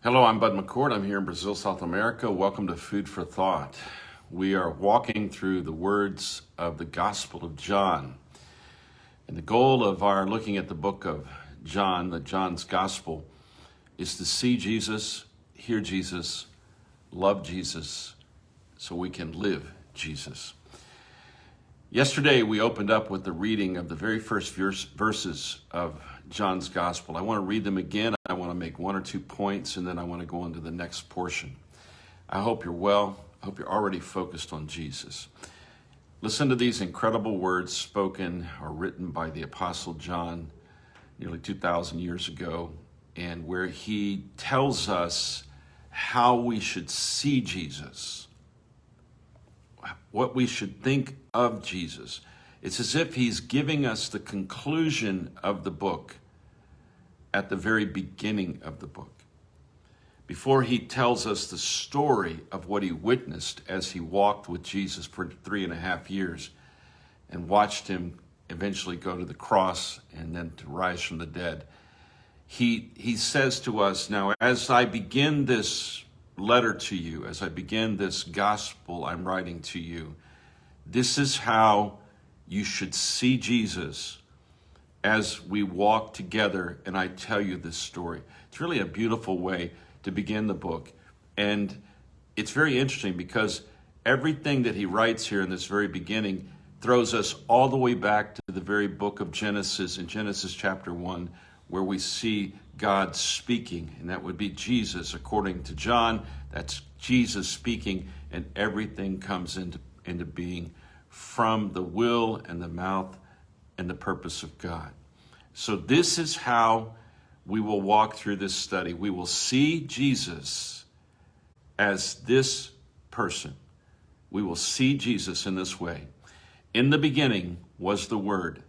Hello, I'm Bud McCord. I'm here in Brazil, South America. Welcome to Food for Thought. We are walking through the words of the Gospel of John. And the goal of our looking at the book of John, John's Gospel, is to see Jesus, hear Jesus, love Jesus, so we can live Jesus. Yesterday, we opened up with the reading of the very first verses of John's Gospel. I want to read them again. I want to make one or two points, and then I want to go on to the next portion. I hope you're well. I hope you're already focused on Jesus. Listen to these incredible words spoken or written by the Apostle John nearly 2,000 years ago, and where he tells us how we should see Jesus, what we should think of Jesus. It's as if he's giving us the conclusion of the book at the very beginning of the book, before he tells us the story of what he witnessed as he walked with Jesus for 3.5 years and watched him eventually go to the cross and then to rise from the dead. He says to us, now, as I begin this letter to you, as I begin this gospel I'm writing to you, this is how you should see Jesus as we walk together and I tell you this story. It's really a beautiful way to begin the book. And it's very interesting because everything that he writes here in this very beginning throws us all the way back to the very book of Genesis, in Genesis chapter 1, where we see God speaking, and that would be Jesus. According to John, that's Jesus speaking, and everything comes into being from the will and the mouth and the purpose of God. So this is how we will walk through this study. We will see Jesus as this person. We will see Jesus in this way. In the beginning was the Word,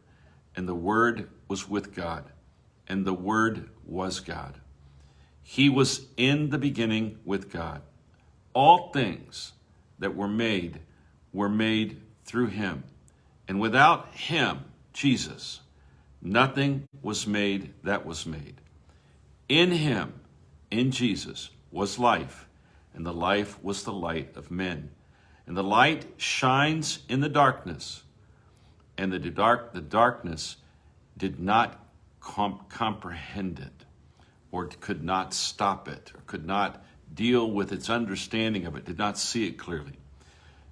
and the Word was with God, and the Word was God. He was in the beginning with God. All things that were made through him. And without him, Jesus, nothing was made that was made. In him, in Jesus, was life, and the life was the light of men. And the light shines in the darkness, and the darkness did not comprehend it, or could not stop it, or could not deal with its understanding of it, did not see it clearly.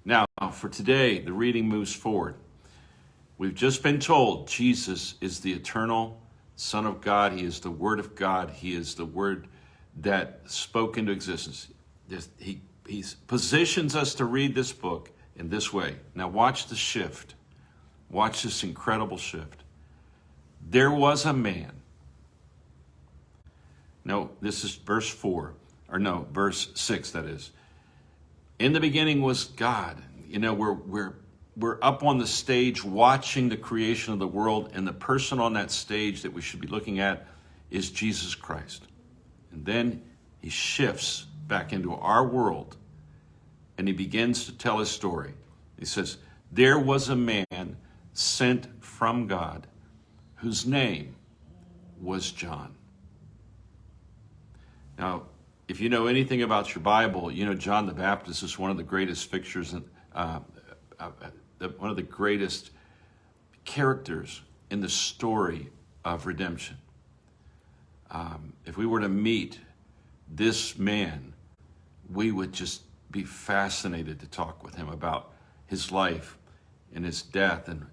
Now, for today, the reading moves forward. We've just been told Jesus is the eternal Son of God. He is the Word of God. He is the Word that spoke into existence. He positions us to read this book in this way. Now watch the shift. Watch this incredible shift. There was a man. No, this is verse 6, that is. In the beginning was God. You know, we're up on the stage watching the creation of the world, and the person on that stage that we should be looking at is Jesus Christ. And then he shifts back into our world, and he begins to tell his story. He says, there was a man sent from God whose name was John. Now, if you know anything about your Bible, you know John the Baptist is one of the greatest figures, one of the greatest characters in the story of redemption. If we were to meet this man, we would just be fascinated to talk with him about his life and his death and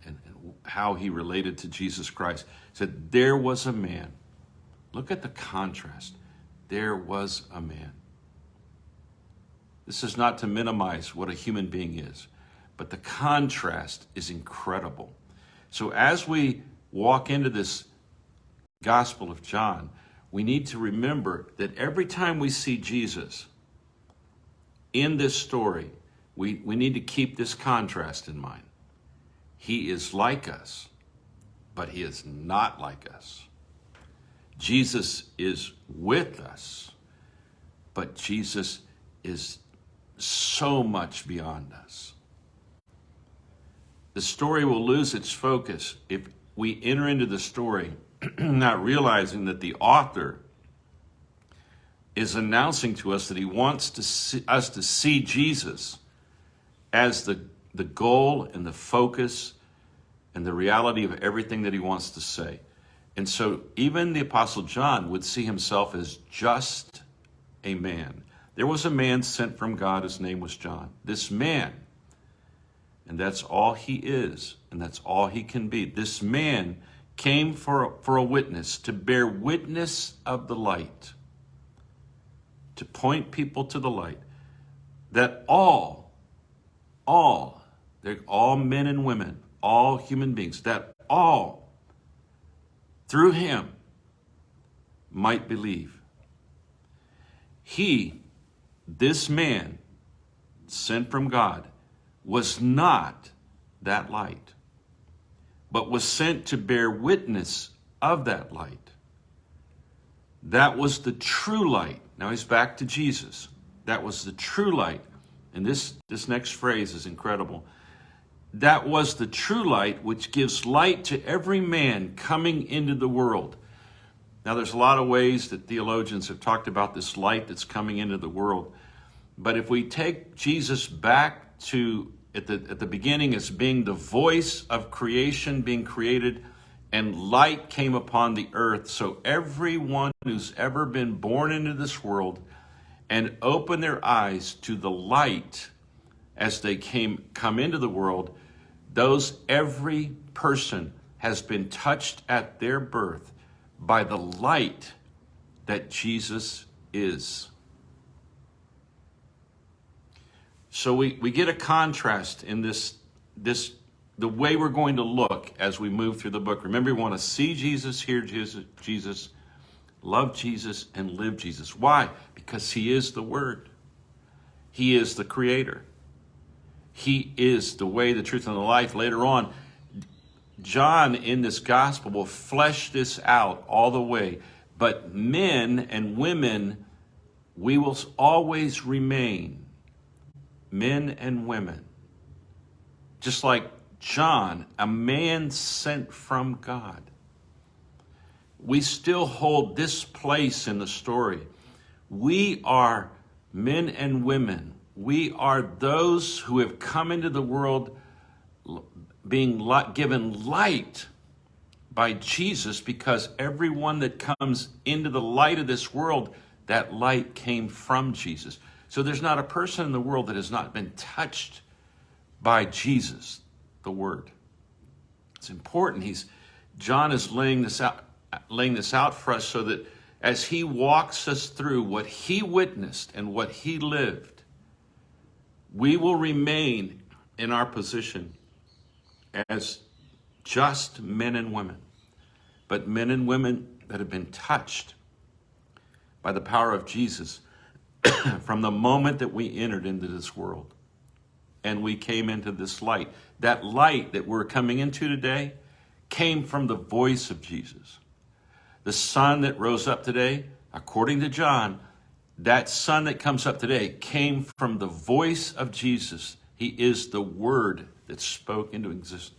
how he related to Jesus Christ. He said, there was a man. Look at the contrast. There was a man. This is not to minimize what a human being is, but the contrast is incredible. So as we walk into this Gospel of John, we need to remember that every time we see Jesus in this story, we need to keep this contrast in mind. He is like us, but he is not like us. Jesus is with us, but Jesus is so much beyond us. The story will lose its focus if we enter into the story not realizing that the author is announcing to us that he wants us to see Jesus as the goal and the focus and the reality of everything that he wants to say. And so even the Apostle John would see himself as just a man. There was a man sent from God, his name was John. This man, and that's all he is, and that's all he can be. This man came for a witness, to bear witness of the light, to point people to the light, that they're all men and women, all human beings, that all through him might believe. He, this man sent from God, was not that light, but was sent to bear witness of that light. That was the true light. Now he's back to Jesus. That was the true light. And this next phrase is incredible. That was the true light which gives light to every man coming into the world. Now there's a lot of ways that theologians have talked about this light that's coming into the world. But if we take Jesus back to at the beginning as being the voice of creation being created, and light came upon the earth, so everyone who's ever been born into this world and opened their eyes to the light as they come into the world, every person has been touched at their birth by the light that Jesus is. So we get a contrast in this the way we're going to look as we move through the book. Remember, we want to see Jesus, hear Jesus, love Jesus, and live Jesus. Why? Because he is the Word. He is the Creator. He is the way, the truth, and the life. Later on, John in this gospel will flesh this out all the way. But men and women, we will always remain men and women. Just like John, a man sent from God. We still hold this place in the story. We are men and women. We are those who have come into the world being given light by Jesus, because everyone that comes into the light of this world, that light came from Jesus. So there's not a person in the world that has not been touched by Jesus, the Word. It's important. John is laying this out for us so that as he walks us through what he witnessed and what he lived, we will remain in our position as just men and women, but men and women that have been touched by the power of Jesus from the moment that we entered into this world and we came into this light. That light that we're coming into today came from the voice of Jesus. The sun that rose up today, according to John, that sun that comes up today came from the voice of Jesus. He is the Word that spoke into existence.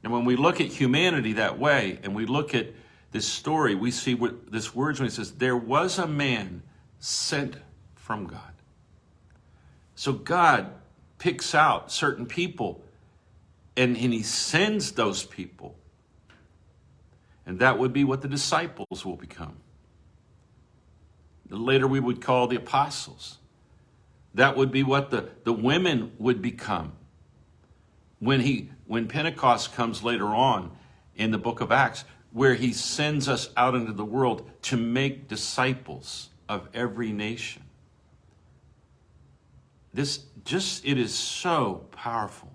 And when we look at humanity that way, and we look at this story, we see what this words when it says, there was a man sent from God. So God picks out certain people and he sends those people. And that would be what the disciples will become. Later we would call the apostles. That would be what the women would become. When Pentecost comes later on in the book of Acts, where he sends us out into the world to make disciples of every nation. It is so powerful.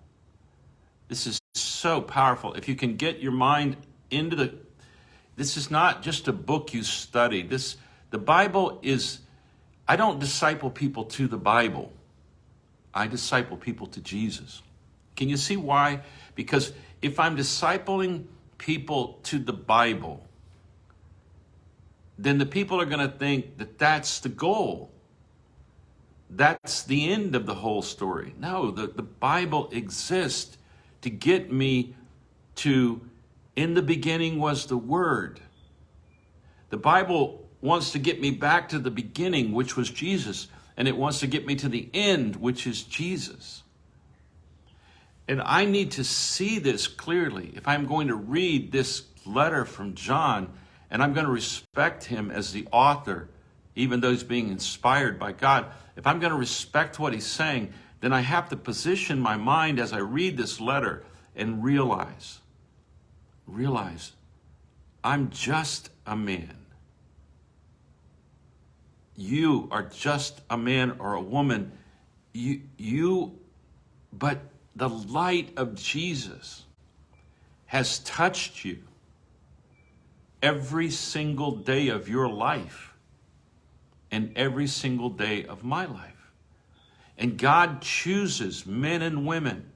This is so powerful. If you can get your mind into this is not just a book you study. The Bible is, I don't disciple people to the Bible. I disciple people to Jesus. Can you see why? Because if I'm discipling people to the Bible, then the people are going to think that that's the goal. That's the end of the whole story. No, the Bible exists to get me to, in the beginning was the Word. The Bible wants to get me back to the beginning, which was Jesus, and it wants to get me to the end, which is Jesus. And I need to see this clearly if I'm going to read this letter from John, and I'm going to respect him as the author, even though he's being inspired by God. If I'm going to respect what he's saying, then I have to position my mind as I read this letter and realize, I'm just a man. You are just a man or a woman. But the light of Jesus has touched you every single day of your life and every single day of my life. And God chooses men and women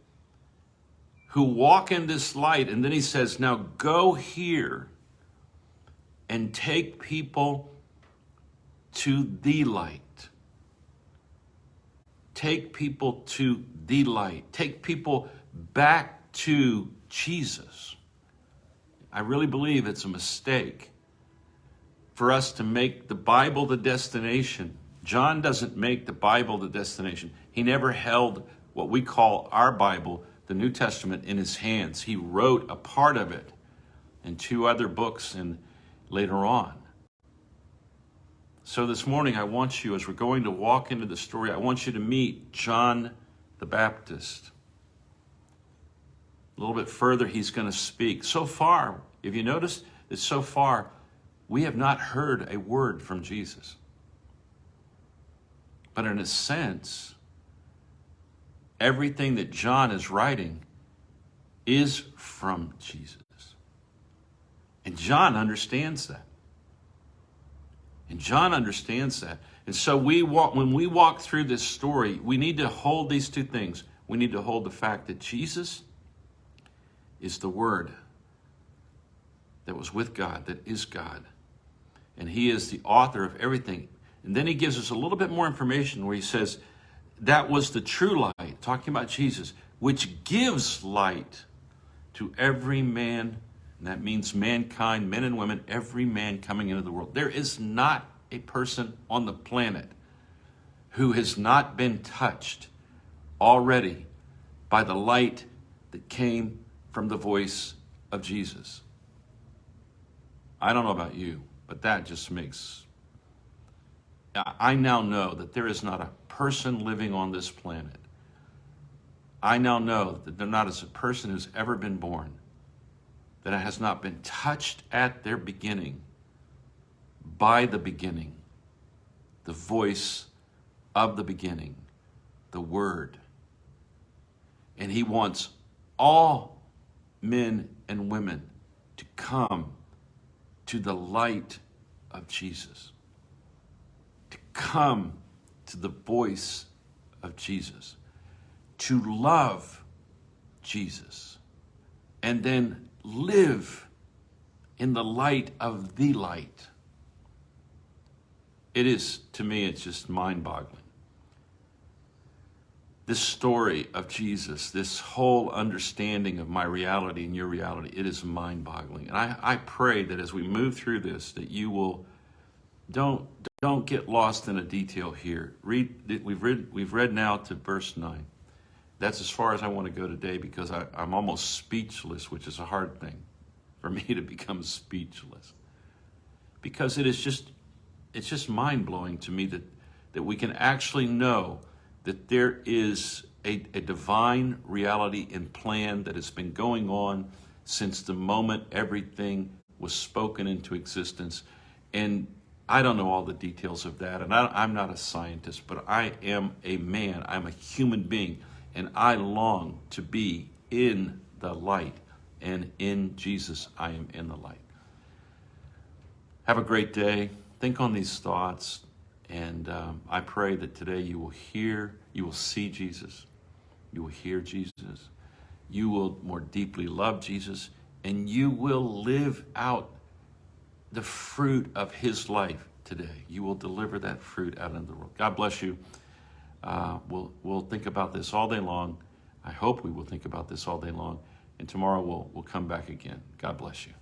who walk in this light, and then he says, now go here and take people to the light. Take people to the light. Take people back to Jesus. I really believe it's a mistake for us to make the Bible the destination. John doesn't make the Bible the destination. He never held what we call our Bible, the New Testament, in his hands. He wrote a part of it in 2 other books and later on. So this morning, I want you, as we're going to walk into the story, I want you to meet John the Baptist. A little bit further, he's going to speak. So far, if you notice that so far, we have not heard a word from Jesus. But in a sense, everything that John is writing is from Jesus. And John understands that. And John understands that. And so when we walk through this story, we need to hold these 2 things. We need to hold the fact that Jesus is the Word that was with God, that is God. And he is the author of everything. And then he gives us a little bit more information where he says, that was the true light, talking about Jesus, which gives light to every man. And that means mankind, men and women, every man coming into the world. There is not a person on the planet who has not been touched already by the light that came from the voice of Jesus. I don't know about you, but that just makes... I now know that there is not a person living on this planet. I now know that there not is a person who's ever been born that has not been touched at their beginning by the beginning, the voice of the beginning, the Word. And he wants all men and women to come to the light of Jesus, to come to the voice of Jesus, to love Jesus, and then live in the light of the light. It is, to me, it's just mind-boggling. This story of Jesus, this whole understanding of my reality and your reality, it is mind-boggling. And I pray that as we move through this, that you will don't get lost in a detail here. We've read now to verse 9. That's as far as I want to go today because I'm almost speechless, which is a hard thing for me to become speechless. Because it's just mind-blowing to me that we can actually know that there is a divine reality and plan that has been going on since the moment everything was spoken into existence. And I don't know all the details of that, and I'm not a scientist, but I am a man. I'm a human being. And I long to be in the light. And in Jesus, I am in the light. Have a great day. Think on these thoughts. And I pray that today you will see Jesus. You will hear Jesus. You will more deeply love Jesus. And you will live out the fruit of his life today. You will deliver that fruit out into the world. God bless you. We'll think about this all day long. I hope we will think about this all day long. And tomorrow we'll come back again. God bless you.